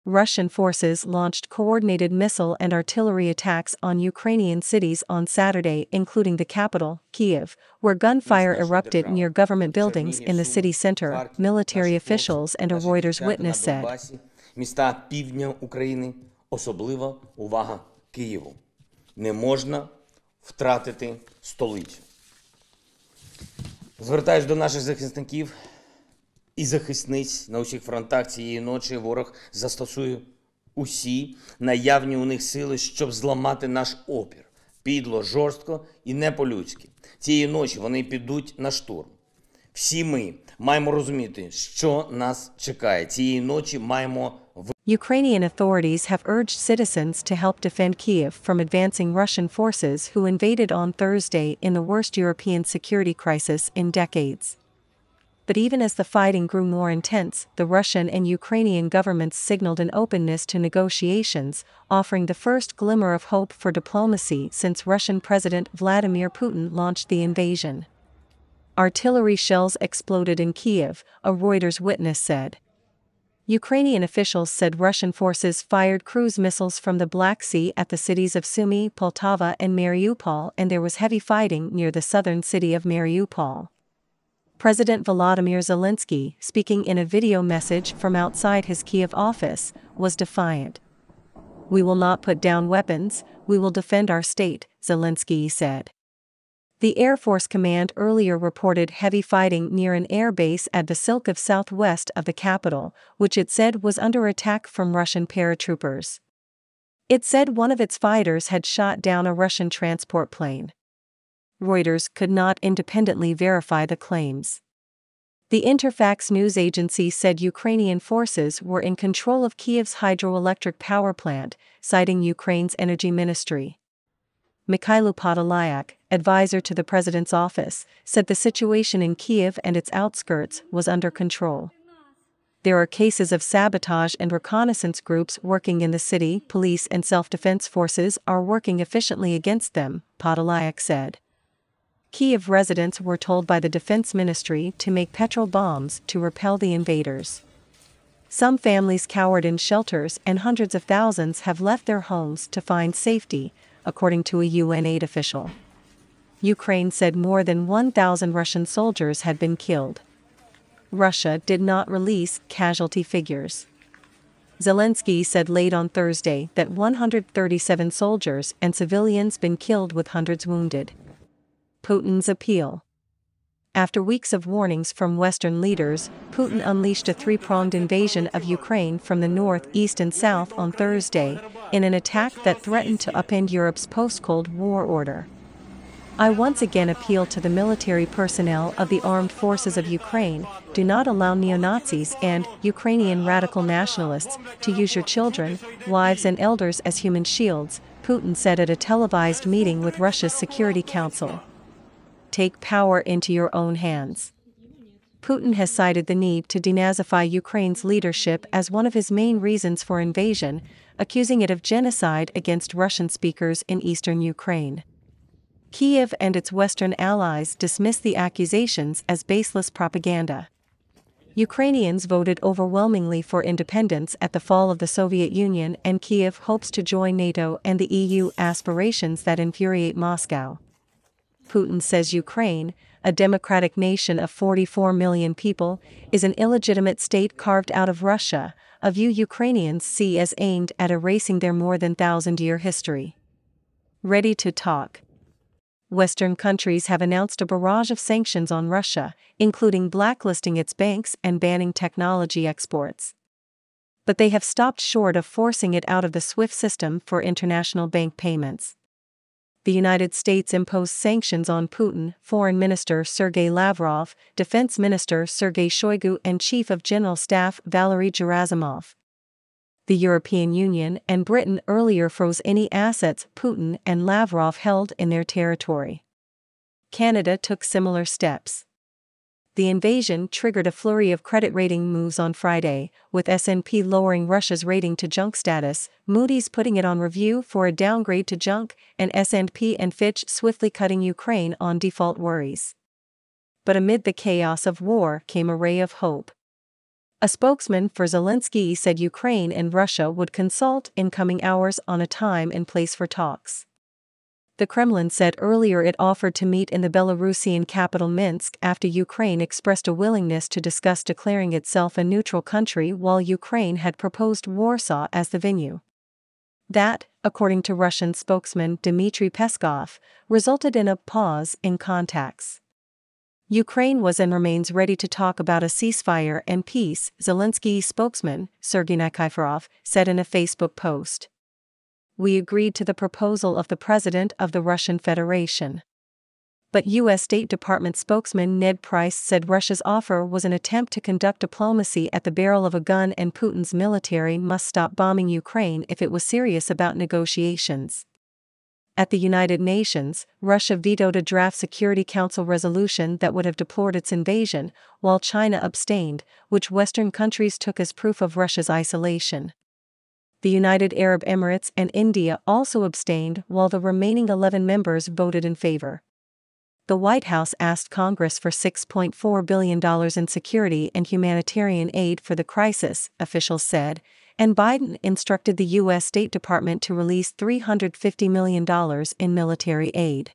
Russian forces launched coordinated missile and artillery attacks on Ukrainian cities on Saturday, including the capital, Kyiv, where gunfire erupted near government buildings in the city center, military officials and a Reuters witness said. Міста півдня України, особливо увага Києву. Не можна втратити столицю. Звертаюсь до наших захисників і захисниць на усіх фронтах цієї ночі. Ворог застосує усі наявні у них сили, щоб зламати наш опір. Підло, жорстко і не по-людськи. Цієї ночі вони підуть на штурм. Всі ми маємо розуміти, що нас чекає. Цієї ночі маємо Ukrainian authorities have urged citizens to help defend Kyiv from advancing Russian forces who invaded on Thursday in the worst European security crisis in decades. But even as the fighting grew more intense, the Russian and Ukrainian governments signaled an openness to negotiations, offering the first glimmer of hope for diplomacy since Russian President Vladimir Putin launched the invasion. Artillery shells exploded in Kyiv, a Reuters witness said. Ukrainian officials said Russian forces fired cruise missiles from the Black Sea at the cities of Sumy, Poltava and Mariupol, and there was heavy fighting near the southern city of Mariupol. President Volodymyr Zelenskiy, speaking in a video message from outside his Kyiv office, was defiant. "We will not put down weapons, we will defend our state," Zelenskiy said. The Air Force Command earlier reported heavy fighting near an air base at Vasilkiv southwest of the capital, which it said was under attack from Russian paratroopers. It said one of its fighters had shot down a Russian transport plane. Reuters could not independently verify the claims. The Interfax news agency said Ukrainian forces were in control of Kyiv's hydroelectric power plant, citing Ukraine's energy ministry. Mikhailo Podolyak, advisor to the president's office, said the situation in Kyiv and its outskirts was under control. There are cases of sabotage and reconnaissance groups working in the city. Police and self-defense forces are working efficiently against them, Podolyak said. Kyiv residents were told by the defense ministry to make petrol bombs to repel the invaders. Some families cowered in shelters and hundreds of thousands have left their homes to find safety, according to a UN aid official. Ukraine said more than 1,000 Russian soldiers had been killed. Russia did not release casualty figures. Zelensky said late on Thursday that 137 soldiers and civilians been killed with hundreds wounded. Putin's appeal. After weeks of warnings from Western leaders, Putin unleashed a three-pronged invasion of Ukraine from the north, east and south on Thursday, in an attack that threatened to upend Europe's post-Cold War order. "I once again appeal to the military personnel of the armed forces of Ukraine, do not allow neo-Nazis and Ukrainian radical nationalists to use your children, wives and elders as human shields," Putin said at a televised meeting with Russia's Security Council. "Take power into your own hands." Putin has cited the need to denazify Ukraine's leadership as one of his main reasons for invasion, accusing it of genocide against Russian speakers in eastern Ukraine. Kyiv and its Western allies dismiss the accusations as baseless propaganda. Ukrainians voted overwhelmingly for independence at the fall of the Soviet Union, and Kyiv hopes to join NATO and the EU, aspirations that infuriate Moscow. Putin says Ukraine, a democratic nation of 44 million people, is an illegitimate state carved out of Russia, a view Ukrainians see as aimed at erasing their more than 1,000-year history. Ready to talk. Western countries have announced a barrage of sanctions on Russia, including blacklisting its banks and banning technology exports. But they have stopped short of forcing it out of the SWIFT system for international bank payments. The United States imposed sanctions on Putin, Foreign Minister Sergei Lavrov, Defense Minister Sergei Shoigu and Chief of General Staff Valery Gerasimov. The European Union and Britain earlier froze any assets Putin and Lavrov held in their territory. Canada took similar steps. The invasion triggered a flurry of credit rating moves on Friday, with S&P lowering Russia's rating to junk status, Moody's putting it on review for a downgrade to junk, and S&P and Fitch swiftly cutting Ukraine on default worries. But amid the chaos of war came a ray of hope. A spokesman for Zelenskyy said Ukraine and Russia would consult in coming hours on a time and place for talks. The Kremlin said earlier it offered to meet in the Belarusian capital Minsk after Ukraine expressed a willingness to discuss declaring itself a neutral country, while Ukraine had proposed Warsaw as the venue. That, according to Russian spokesman Dmitry Peskov, resulted in a pause in contacts. Ukraine was and remains ready to talk about a ceasefire and peace, Zelenskyy spokesman Sergei Nikiforov said in a Facebook post. We agreed to the proposal of the President of the Russian Federation. But U.S. State Department spokesman Ned Price said Russia's offer was an attempt to conduct diplomacy at the barrel of a gun and Putin's military must stop bombing Ukraine if it was serious about negotiations. At the United Nations, Russia vetoed a draft Security Council resolution that would have deplored its invasion, while China abstained, which Western countries took as proof of Russia's isolation. The United Arab Emirates and India also abstained, while the remaining 11 members voted in favor. The White House asked Congress for $6.4 billion in security and humanitarian aid for the crisis, officials said, and Biden instructed the U.S. State Department to release $350 million in military aid.